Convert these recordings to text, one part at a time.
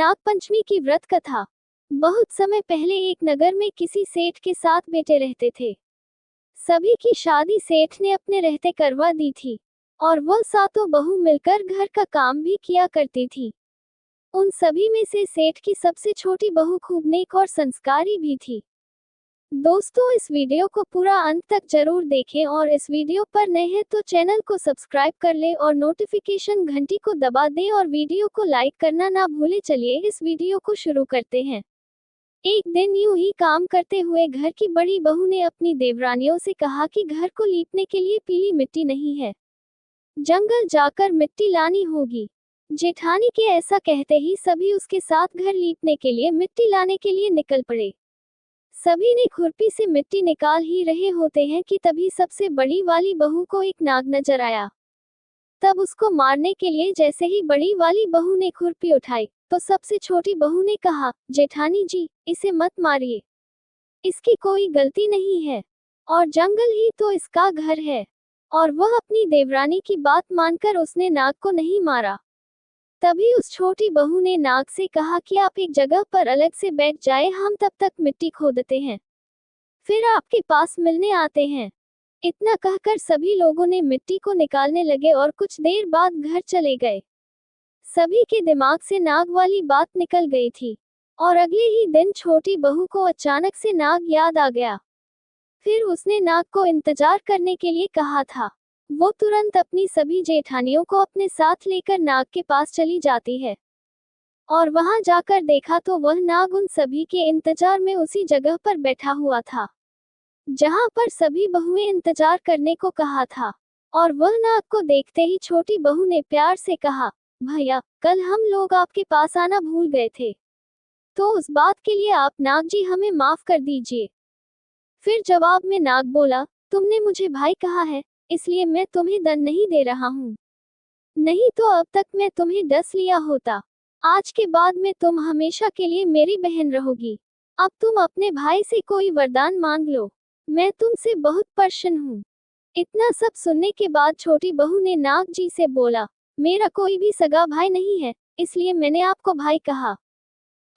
नागपंचमी की व्रत कथा। बहुत समय पहले एक नगर में किसी सेठ के 7 बेटे रहते थे। सभी की शादी सेठ ने अपने रहते करवा दी थी और वह सातों बहू मिलकर घर का काम भी किया करती थी। उन सभी में से सेठ की सबसे छोटी बहू खूब नेक और संस्कारी भी थी। दोस्तों, इस वीडियो को पूरा अंत तक जरूर देखें और इस वीडियो पर नए हैं तो चैनल को सब्सक्राइब कर ले और नोटिफिकेशन घंटी को दबा दें और वीडियो को लाइक करना ना भूले। चलिए इस वीडियो को शुरू करते हैं। एक दिन यूं ही काम करते हुए घर की बड़ी बहू ने अपनी देवरानियों से कहा कि घर को लीपने के लिए पीली मिट्टी नहीं है, जंगल जाकर मिट्टी लानी होगी। जेठानी के ऐसा कहते ही सभी उसके साथ घर लीपने के लिए मिट्टी लाने के लिए निकल पड़े। सभी ने खुरपी से मिट्टी निकाल ही रहे होते हैं कि तभी सबसे बड़ी वाली बहू को एक नाग नजर आया। तब उसको मारने के लिए जैसे ही बड़ी वाली बहू ने खुरपी उठाई तो सबसे छोटी बहू ने कहा, जेठानी जी, इसे मत मारिए, इसकी कोई गलती नहीं है और जंगल ही तो इसका घर है। और वह अपनी देवरानी की बात मानकर उसने नाग को नहीं मारा। तभी उस छोटी बहू ने नाग से कहा कि आप एक जगह पर अलग से बैठ जाए, हम तब तक मिट्टी खोदते हैं, फिर आपके पास मिलने आते हैं। इतना कहकर सभी लोगों ने मिट्टी को निकालने लगे और कुछ देर बाद घर चले गए। सभी के दिमाग से नाग वाली बात निकल गई थी और अगले ही दिन छोटी बहू को अचानक से नाग याद आ गया। फिर उसने नाग को इंतजार करने के लिए कहा था। वो तुरंत अपनी सभी जेठानियों को अपने साथ लेकर नाग के पास चली जाती है और वहां जाकर देखा तो वह नाग उन सभी के इंतजार में उसी जगह पर बैठा हुआ था जहां पर सभी बहुएं इंतजार करने को कहा था। और वह नाग को देखते ही छोटी बहू ने प्यार से कहा, भैया, कल हम लोग आपके पास आना भूल गए थे, तो उस बात के लिए आप नाग जी हमें माफ कर दीजिए। फिर जवाब में नाग बोला, तुमने मुझे भाई कहा है, इसलिए मैं तुम्हें दंड नहीं दे रहा हूँ, नहीं तो अब तक मैं तुम्हें डस लिया होता। आज के बाद में तुम हमेशा के लिए मेरी बहन रहोगी। अब तुम अपने भाई से कोई वरदान मांग लो, मैं तुमसे बहुत प्रसन्न हूँ। इतना सब सुनने के बाद छोटी बहू ने नाग जी से बोला, मेरा कोई भी सगा भाई नहीं है, इसलिए मैंने आपको भाई कहा।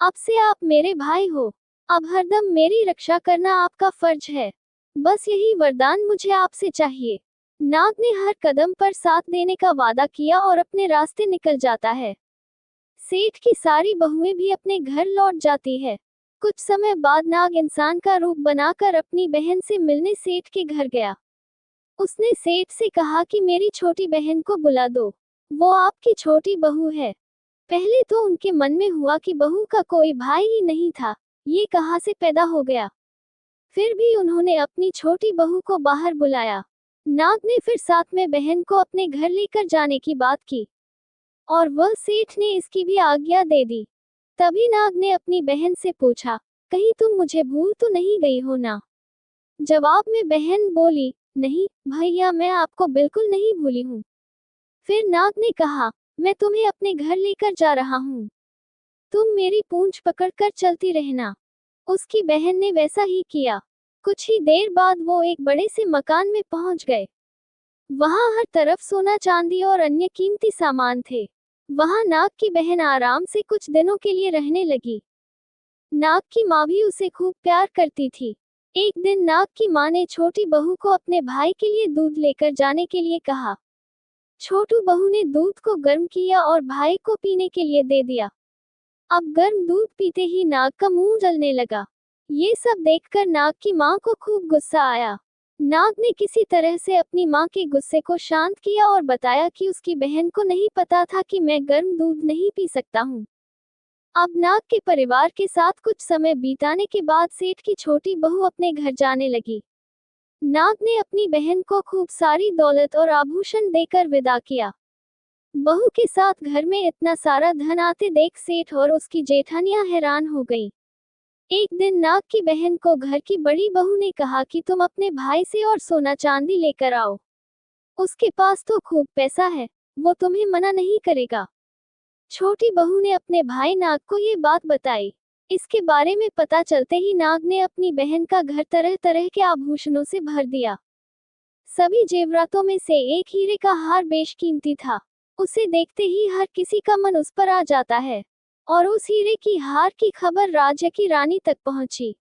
अब से आप मेरे भाई हो, अब हरदम मेरी रक्षा करना आपका फर्ज है, बस यही वरदान मुझे आपसे चाहिए। नाग ने हर कदम पर साथ देने का वादा किया और अपने रास्ते निकल जाता है। सेठ की सारी बहुएं भी अपने घर लौट जाती है। कुछ समय बाद नाग इंसान का रूप बनाकर अपनी बहन से मिलने सेठ के घर गया। उसने सेठ से कहा कि मेरी छोटी बहन को बुला दो, वो आपकी छोटी बहू है। पहले तो उनके मन में हुआ कि बहू का कोई भाई ही नहीं था, ये कहाँ से पैदा हो गया। फिर भी उन्होंने अपनी छोटी बहू को बाहर बुलाया। नाग ने फिर साथ में बहन को अपने घर लेकर जाने की बात की और वह सेठ ने इसकी भी आज्ञा दे दी। तभी नाग ने अपनी बहन से पूछा, कहीं तुम मुझे भूल तो नहीं गई हो ना। जवाब में बहन बोली, नहीं भैया, मैं आपको बिल्कुल नहीं भूली हूँ। फिर नाग ने कहा, मैं तुम्हें अपने घर लेकर जा रहा हूँ, तुम मेरी पूंछ पकड़कर चलती रहना। उसकी बहन ने वैसा ही किया। कुछ ही देर बाद वो एक बड़े से मकान में पहुंच गए। वहां हर तरफ सोना चांदी और अन्य कीमती सामान थे। वहां नाग की बहन आराम से कुछ दिनों के लिए रहने लगी। नाग की माँ भी उसे खूब प्यार करती थी। एक दिन नाग की माँ ने छोटी बहू को अपने भाई के लिए दूध लेकर जाने के लिए कहा। छोटू बहू ने दूध को गर्म किया और भाई को पीने के लिए दे दिया। अब गर्म दूध पीते ही नाग का मुंह जलने लगा। ये सब देखकर नाग की माँ को खूब गुस्सा आया। नाग ने किसी तरह से अपनी माँ के गुस्से को शांत किया और बताया कि उसकी बहन को नहीं पता था कि मैं गर्म दूध नहीं पी सकता हूँ। अब नाग के परिवार के साथ कुछ समय बिताने के बाद सेठ की छोटी बहू अपने घर जाने लगी। नाग ने अपनी बहन को खूब सारी दौलत और आभूषण देकर विदा किया। बहू के साथ घर में इतना सारा धन आते देख सेठ और उसकी जेठानियां हैरान हो गईं। एक दिन नाग की बहन को घर की बड़ी बहू ने कहा कि तुम अपने भाई से और सोना चांदी लेकर आओ, उसके पास तो खूब पैसा है, वो तुम्हें मना नहीं करेगा। छोटी बहू ने अपने भाई नाग को ये बात बताई। इसके बारे में पता चलते ही नाग ने अपनी बहन का घर तरह तरह के आभूषणों से भर दिया। सभी जेवरातों में से एक हीरे का हार बेशकीमती था। उसे देखते ही हर किसी का मन उस पर आ जाता है। और उस हीरे की हार की खबर राज्य की रानी तक पहुंची।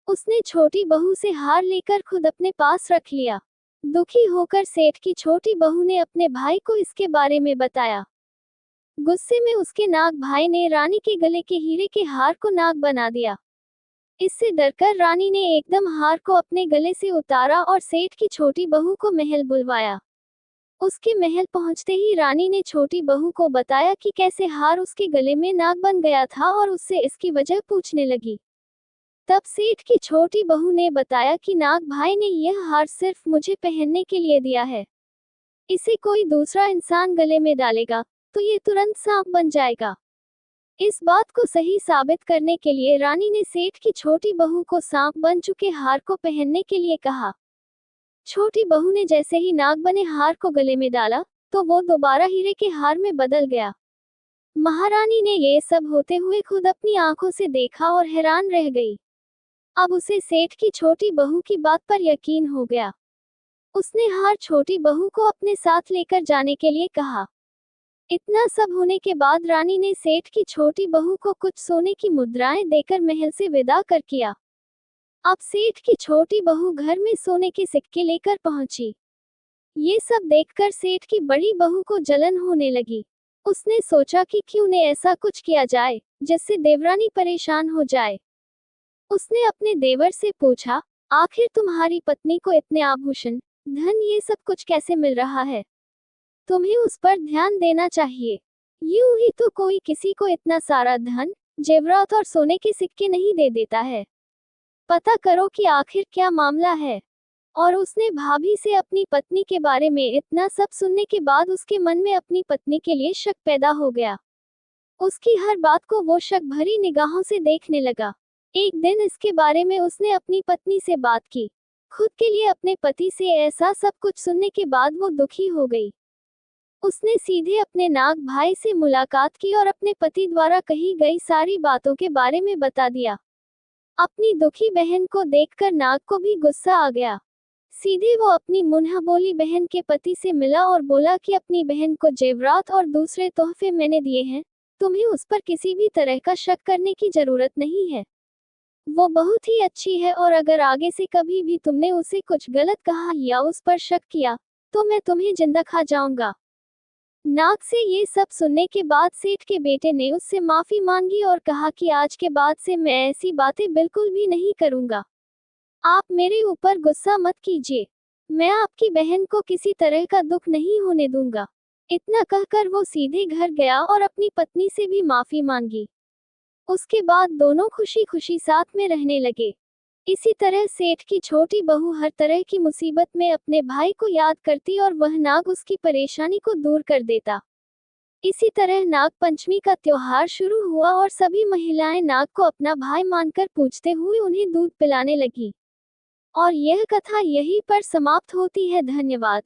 उसने छोटी बहू से हार लेकर खुद अपने पास रख लिया। दुखी होकर सेठ की छोटी बहू ने अपने भाई को इसके बारे में बताया। गुस्से में उसके नाग भाई ने रानी के गले के हीरे के हार को नाग बना दिया। इससे डरकर रानी ने एकदम हार को अपने गले से उतारा और सेठ की छोटी बहू को महल बुलवाया। उसके महल पहुंचते ही रानी ने छोटी बहू को बताया कि कैसे हार उसके गले में नाग बन गया था और उससे इसकी वजह पूछने लगी। तब सेठ की छोटी बहू ने बताया कि नाग भाई ने यह हार सिर्फ मुझे पहनने के लिए दिया है। इसे कोई दूसरा इंसान गले में डालेगा तो ये तुरंत सांप बन जाएगा। इस बात को सही साबित करने के लिए रानी ने सेठ की छोटी बहू को सांप बन चुके हार को पहनने के लिए कहा। छोटी बहू ने जैसे ही नाग बने हार को गले में डाला तो वो दोबारा हीरे के हार में बदल गया। महारानी ने ये सब होते हुए खुद अपनी आंखों से देखा और हैरान रह गई। अब उसे सेठ की छोटी बहू की बात पर यकीन हो गया। उसने हार छोटी बहू को अपने साथ लेकर जाने के लिए कहा। इतना सब होने के बाद रानी ने सेठ की छोटी बहू को कुछ सोने की मुद्राएं देकर महल से विदा कर किया। अब सेठ की छोटी बहू घर में सोने के सिक्के लेकर पहुंची। ये सब देखकर सेठ की बड़ी बहू को जलन होने लगी। उसने सोचा कि क्यों न ऐसा कुछ किया जाए जिससे देवरानी परेशान हो जाए। उसने अपने देवर से पूछा, आखिर तुम्हारी पत्नी को इतने आभूषण, धन, ये सब कुछ कैसे मिल रहा है? तुम्हें उस पर ध्यान देना चाहिए। यूं ही तो कोई किसी को इतना सारा धन, जेवरात और सोने के सिक्के नहीं दे देता है। पता करो कि आखिर क्या मामला है। और उसने भाभी से अपनी पत्नी के बारे में इतना सब सुनने के बाद उसके मन में अपनी पत्नी के लिए शक पैदा हो गया। उसकी हर बात को वो शक भरी निगाहों से देखने लगा। एक दिन इसके बारे में उसने अपनी पत्नी से बात की। खुद के लिए अपने पति से ऐसा सब कुछ सुनने के बाद वो दुखी हो गई। उसने सीधे अपने नाग भाई से मुलाकात की और अपने पति द्वारा कही गई सारी बातों के बारे में बता दिया। अपनी दुखी बहन को देखकर नाग को भी गुस्सा आ गया। सीधे वो अपनी मुन्हा बोली बहन के पति से मिला और बोला कि अपनी बहन को जेवरात और दूसरे तोहफे मैंने दिए हैं, तुम्हें उस पर किसी भी तरह का शक करने की जरूरत नहीं है। वो बहुत ही अच्छी है और अगर आगे से कभी भी तुमने उसे कुछ गलत कहा या उस पर शक किया तो मैं तुम्हें जिंदा खा जाऊंगा। नाग से ये सब सुनने के बाद सेठ के बेटे ने उससे माफी मांगी और कहा कि आज के बाद से मैं ऐसी बातें बिल्कुल भी नहीं करूंगा। आप मेरे ऊपर गुस्सा मत कीजिए, मैं आपकी बहन को किसी तरह का दुख नहीं होने दूंगा। इतना कहकर वो सीधे घर गया और अपनी पत्नी से भी माफी मांगी। उसके बाद दोनों खुशी खुशी साथ में रहने लगे। इसी तरह सेठ की छोटी बहू हर तरह की मुसीबत में अपने भाई को याद करती और वह नाग उसकी परेशानी को दूर कर देता। इसी तरह नाग पंचमी का त्योहार शुरू हुआ और सभी महिलाएं नाग को अपना भाई मानकर पूजते हुए उन्हें दूध पिलाने लगी। और यह कथा यहीं पर समाप्त होती है। धन्यवाद।